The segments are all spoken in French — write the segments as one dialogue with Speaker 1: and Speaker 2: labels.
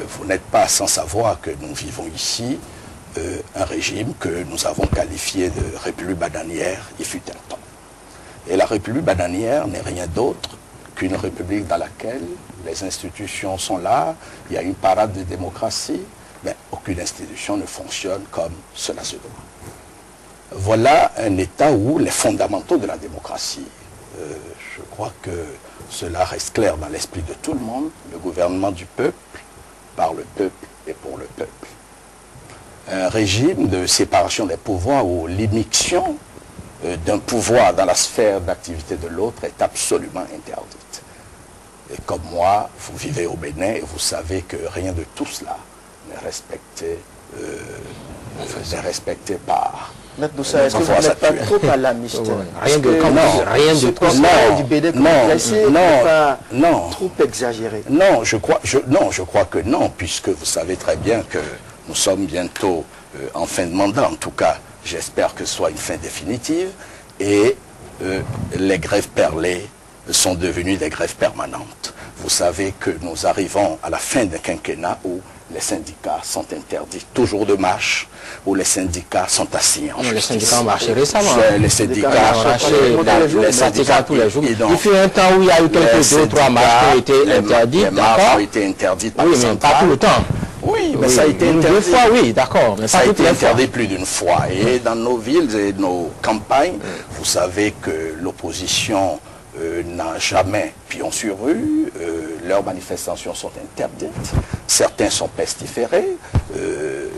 Speaker 1: vous n'êtes pas sans savoir que nous vivons ici un régime que nous avons qualifié de république bananière, il fut un temps. Et la république bananière n'est rien d'autre qu'une république dans laquelle les institutions sont là, il y a une parade de démocratie, mais aucune institution ne fonctionne comme cela se doit. Voilà un État où les fondamentaux de la démocratie, je crois que cela reste clair dans l'esprit de tout le monde, le gouvernement du peuple, par le peuple et pour le peuple. Un régime de séparation des pouvoirs où l'immixtion d'un pouvoir dans la sphère d'activité de l'autre est absolument interdite. Et comme moi, vous vivez au Bénin et vous savez que rien de tout cela n'est respecté par...
Speaker 2: Maître Doussa, est-ce que vous n'êtes pas trop alarmiste?
Speaker 3: Rien de tout
Speaker 2: cela. Du Bénin non, trop exagéré.
Speaker 1: Non, je crois que non, puisque vous savez très bien que nous sommes bientôt en fin de mandat, en tout cas, j'espère que ce soit une fin définitive, et les grèves perlées sont devenues des grèves permanentes. Vous savez que nous arrivons à la fin d'un quinquennat où les syndicats sont interdits toujours de marche, où les syndicats sont assis en justice.
Speaker 3: Les syndicats ont marché récemment.
Speaker 1: Les syndicats ont marché
Speaker 3: les syndicats tous les jours. Il fut un temps où il y a eu quelques 2 ou 3 marches qui ont été interdites.
Speaker 1: Les marches ont été interdites par
Speaker 3: oui, mais pas tout le temps.
Speaker 1: Oui, mais ça a été interdit.
Speaker 3: 2 fois, oui, d'accord.
Speaker 1: Mais ça a été interdit plus d'une fois. Et dans nos villes et nos campagnes, vous savez que l'opposition n'a jamais pion sur rue, leurs manifestations sont interdites, certains sont pestiférés,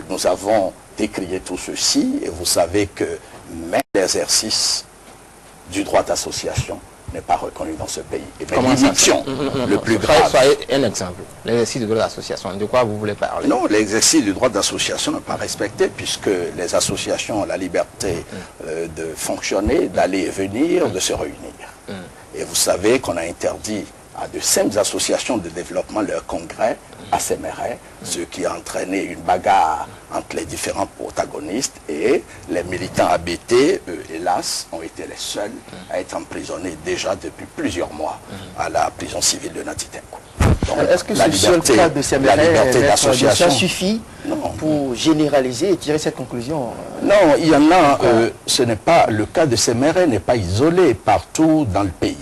Speaker 1: nous avons décrié tout ceci, et vous savez que même l'exercice du droit d'association n'est pas reconnu dans ce pays. Et même l'éviction, le plus grave.
Speaker 3: Soyez un exemple, l'exercice du droit d'association, de quoi vous voulez parler?
Speaker 1: Non, l'exercice du droit d'association n'est pas respecté, puisque les associations ont la liberté de fonctionner, d'aller et venir, de se réunir. Et vous savez qu'on a interdit à de simples associations de développement leur congrès à Séméret, ce qui a entraîné une bagarre entre les différents protagonistes, et les militants ABT, hélas, ont été les seuls à être emprisonnés déjà depuis plusieurs mois à la prison civile de Natitenko.
Speaker 2: Est-ce que ce seul cas de Séméret, ça suffit pour généraliser et tirer cette conclusion?
Speaker 1: Non, il y en a, ce n'est pas, le cas de Séméret n'est pas isolé partout dans le pays.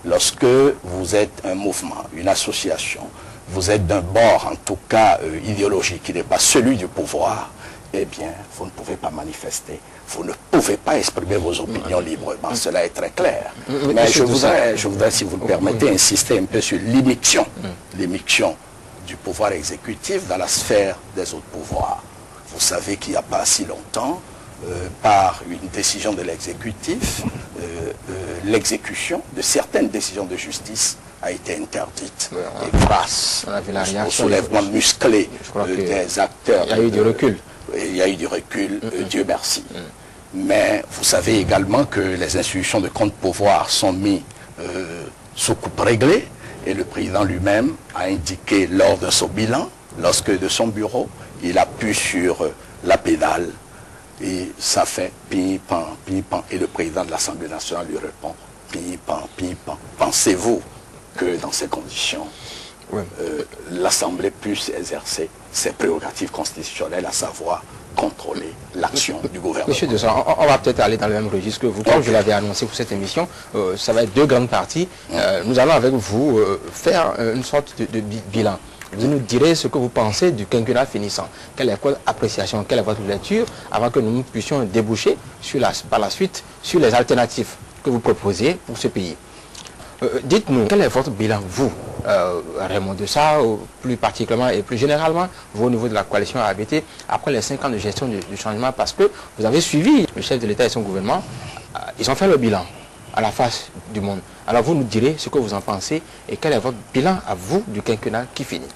Speaker 1: Lorsque vous êtes un mouvement, une association, vous êtes d'un bord, en tout cas idéologique, qui n'est pas celui du pouvoir, eh bien, vous ne pouvez pas manifester. Vous ne pouvez pas exprimer vos opinions librement. Cela est très clair. Mais je voudrais, si vous le permettez, insister un peu sur l'immixtion. L'immixtion du pouvoir exécutif dans la sphère des autres pouvoirs. Vous savez qu'il n'y a pas si longtemps, par une décision de l'exécutif, l'exécution de certaines décisions de justice a été interdite. Et grâce au soulèvement musclé des acteurs...
Speaker 3: Il y a eu du recul.
Speaker 1: Il y a eu du recul, Dieu merci. Mais vous savez également que les institutions de contre-pouvoir sont mises sous coupe réglée, et le président lui-même a indiqué lors de son bilan, lorsque de son bureau, il appuie sur la pédale, et ça fait ping-pong, ping-pong, et le président de l'Assemblée nationale lui répond ping-pong, ping-pong. Pensez-vous que dans ces conditions, l'Assemblée puisse exercer ses prérogatives constitutionnelles, à savoir contrôler l'action du gouvernement?
Speaker 3: Monsieur Doussa, on va peut-être aller dans le même registre que vous. Comme je l'avais annoncé pour cette émission, ça va être 2 grandes parties. Nous allons avec vous faire une sorte de bilan. Vous nous direz ce que vous pensez du quinquennat finissant. Quelle est votre appréciation, quelle est votre lecture, avant que nous puissions déboucher par la suite sur les alternatives que vous proposez pour ce pays. Dites-nous, quel est votre bilan, vous, Raymond Doussa, plus particulièrement et plus généralement, vous au niveau de la coalition ABT, après les 5 ans de gestion du changement, parce que vous avez suivi le chef de l'État et son gouvernement, ils ont fait le bilan à la face du monde. Alors vous nous direz ce que vous en pensez et quel est votre bilan à vous du quinquennat qui finit.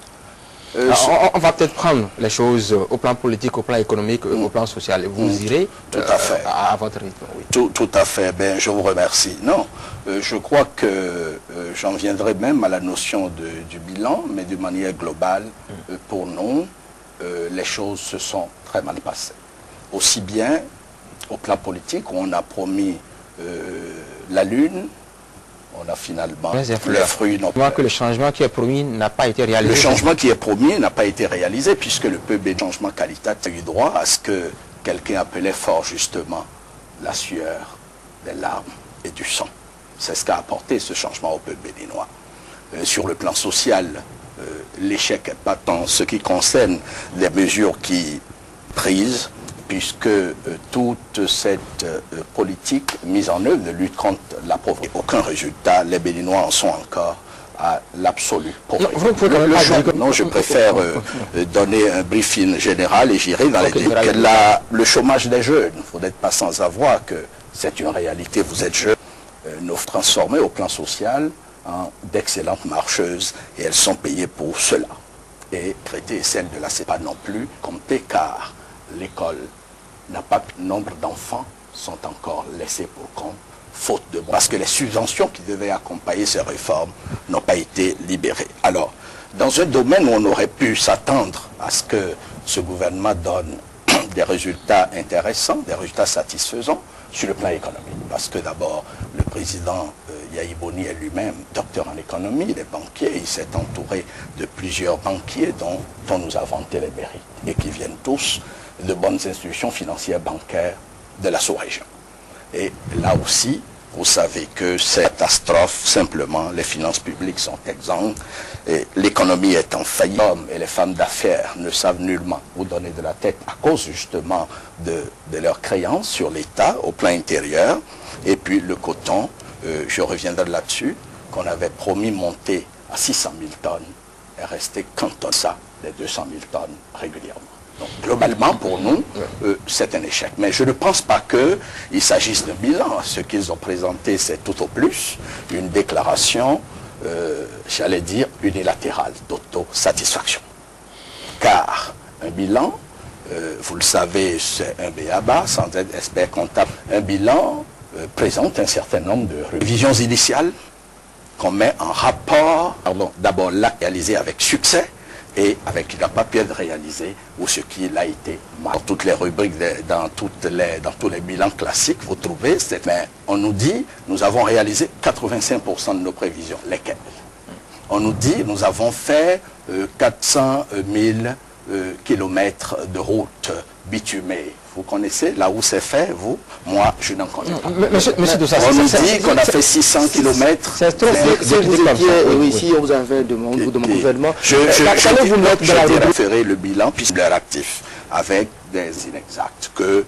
Speaker 3: On va peut-être prendre les choses au plan politique, au plan économique, au plan social. Vous irez
Speaker 1: tout à fait.
Speaker 3: À votre rythme. Oui.
Speaker 1: Tout à fait. Ben, je vous remercie. Non, je crois que j'en viendrai même à la notion du bilan, mais de manière globale, pour nous, les choses se sont très mal passées. Aussi bien au plan politique, où on a promis la Lune, on a finalement
Speaker 3: les
Speaker 1: fruits.
Speaker 3: Que le changement qui est promis n'a pas été réalisé.
Speaker 1: Le changement qui est promis n'a pas été réalisé puisque le peuple changement qualitatif a eu droit à ce que quelqu'un appelait fort justement la sueur, des larmes et du sang. C'est ce qu'a apporté ce changement au peuple béninois. Sur le plan social, l'échec n'est pas tant ce qui concerne les mesures qui prises, puisque toute cette politique mise en œuvre de lutte contre la pauvreté, aucun résultat, les Béninois en sont encore à l'absolu pauvreté. Non, je préfère donner un briefing général et j'irai dans les détails. Le chômage des jeunes, vous n'êtes pas sans savoir que c'est une réalité, vous êtes jeunes, nous transformer au plan social en d'excellentes marcheuses et elles sont payées pour cela. Et traiter celle de la CEPA non plus compter car l'école n'a pas nombre d'enfants sont encore laissés pour compte faute de parce que les subventions qui devaient accompagner ces réformes n'ont pas été libérées. Alors, dans un domaine où on aurait pu s'attendre à ce que ce gouvernement donne des résultats intéressants, des résultats satisfaisants sur le plan économique, parce que d'abord, le président Yahi Boni est lui-même docteur en économie, il est banquier, il s'est entouré de plusieurs banquiers dont nous avons vanté les mérites et qui viennent tous de bonnes institutions financières bancaires de la sous-région. Et là aussi, vous savez que c'est catastrophe, simplement, les finances publiques sont exsangues, et l'économie est en faillite. Les hommes et les femmes d'affaires ne savent nullement où donner de la tête à cause justement de leurs créances sur l'État au plan intérieur. Et puis le coton, je reviendrai là-dessus, qu'on avait promis monter à 600 000 tonnes, est resté cantonné ça, les 200 000 tonnes régulièrement. Donc, globalement, pour nous, c'est un échec. Mais je ne pense pas qu'il s'agisse d'un bilan. Ce qu'ils ont présenté, c'est tout au plus une déclaration, j'allais dire, unilatérale d'autosatisfaction. Car un bilan, vous le savez, c'est un b.a.-ba, sans être expert comptable. Un bilan présente un certain nombre de révisions initiales qu'on met en rapport, d'abord là, réalisé avec succès, et avec qui n'a pas pu être réalisé ou ce qui a été mal. Dans toutes les rubriques, dans tous les bilans classiques, vous trouvez, mais on nous dit, nous avons réalisé 85% de nos prévisions. Lesquelles? On nous dit, nous avons fait 400 000 kilomètres de routes bitumées. Vous connaissez là où c'est fait, vous? Moi, je n'en connais pas.
Speaker 3: Monsieur Doussa,
Speaker 1: on nous dit qu'on a fait 600 kilomètres.
Speaker 2: C'est trop. Si vous étiez ici, on vous avait demandé de mon gouvernement.
Speaker 1: Je préférer le bilan puisque leur actif avec des inexacts que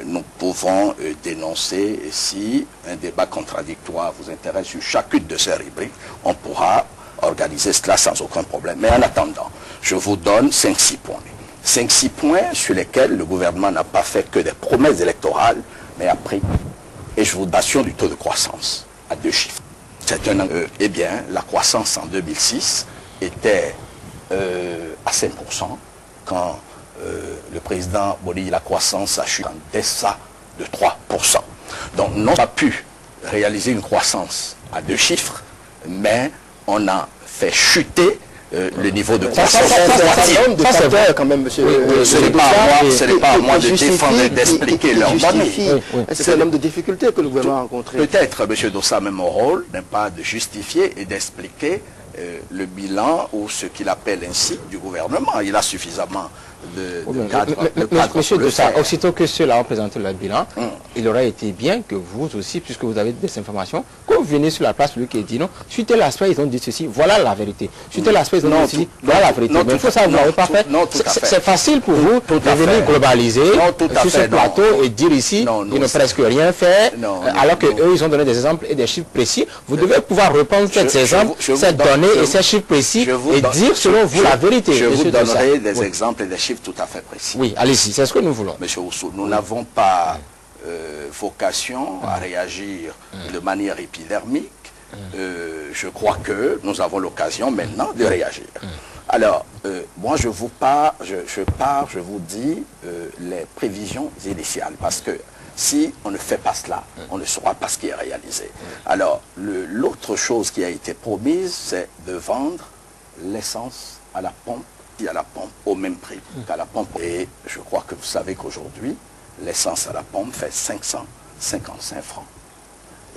Speaker 1: nous pouvons dénoncer. Et si un débat contradictoire vous intéresse sur chacune de ces rubriques, on pourra organiser cela sans aucun problème. Mais en attendant, je vous donne 5-6 points. 5-6 points sur lesquels le gouvernement n'a pas fait que des promesses électorales, mais a pris, et je vous donne du taux de croissance à 2 chiffres. Eh bien, la croissance en 2006 était à 5%, quand le président Boni, la croissance a chuté en deçà de 3%. Donc, on n'a pas pu réaliser une croissance à 2 chiffres, mais on a fait chuter le niveau de croissance.
Speaker 2: C'est quand même, monsieur.
Speaker 1: Ce n'est pas à moi de défendre et d'expliquer leur bonne.
Speaker 2: C'est un nombre de difficultés que le gouvernement a rencontré.
Speaker 1: Peut-être, monsieur Doussa, même mon rôle n'est pas de justifier et d'expliquer le bilan ou ce qu'il appelle ainsi du gouvernement. Il a suffisamment de cadres.
Speaker 3: Monsieur Doussa, aussitôt que ceux-là ont présenté leur bilan, il aurait été bien que vous aussi, puisque vous avez des informations, que vous venez sur la place, lui qui dit non, sur tel aspect, ils ont dit ceci, voilà la vérité. Sur tel aspect, ils ont dit ceci, voilà la vérité. Mais il faut savoir, vous n'avez pas fait. C'est facile pour vous de venir globaliser sur ce plateau et dire ici, ils n'ont presque rien fait, alors qu'eux, ils ont donné des exemples et des chiffres précis. Vous devez pouvoir reprendre ces exemples, ces données et ces chiffres précis et dire selon vous la vérité.
Speaker 1: Je vous donnerai des exemples et des chiffres tout à fait précis.
Speaker 3: Oui, allez-y, c'est ce que nous voulons.
Speaker 1: Monsieur Oussou, nous n'avons pas vocation à réagir de manière épidermique. Je crois que nous avons l'occasion maintenant de réagir. Alors, moi je vous dis les prévisions initiales, parce que si on ne fait pas cela, on ne saura pas ce qui est réalisé. Alors, l'autre chose qui a été promise, c'est de vendre l'essence à la pompe au même prix qu'à la pompe. Et je crois que vous savez qu'aujourd'hui, l'essence à la pompe fait 555 francs.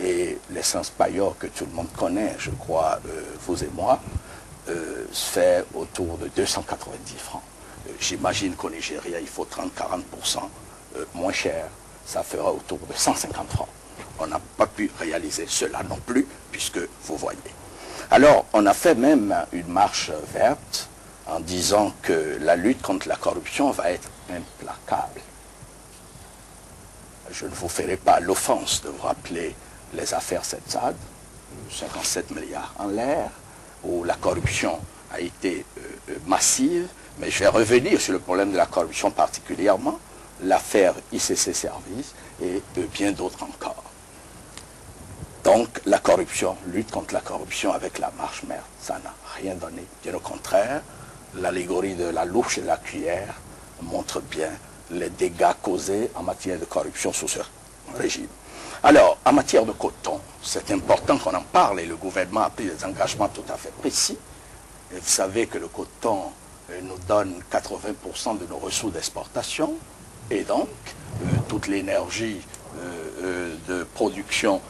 Speaker 1: et l'essence Payot que tout le monde connaît, je crois, vous et moi, fait autour de 290 francs. J'imagine qu'au Nigeria, il faut 30-40% moins cher. Ça fera autour de 150 francs. On n'a pas pu réaliser cela non plus, puisque vous voyez. Alors, on a fait même une marche verte en disant que la lutte contre la corruption va être implacable. Je ne vous ferai pas l'offense de vous rappeler les affaires Setsad, 57 milliards en l'air, où la corruption a été massive, mais je vais revenir sur le problème de la corruption particulièrement, l'affaire ICC Service et bien d'autres encore. Donc la corruption, lutte contre la corruption avec la marche mère, ça n'a rien donné. Bien au contraire, l'allégorie de la louche et la cuillère montre bien les dégâts causés en matière de corruption sous ce régime. Alors, en matière de coton, c'est important qu'on en parle et le gouvernement a pris des engagements tout à fait précis. Et vous savez que le coton nous donne 80% de nos ressources d'exportation et donc toute l'énergie de production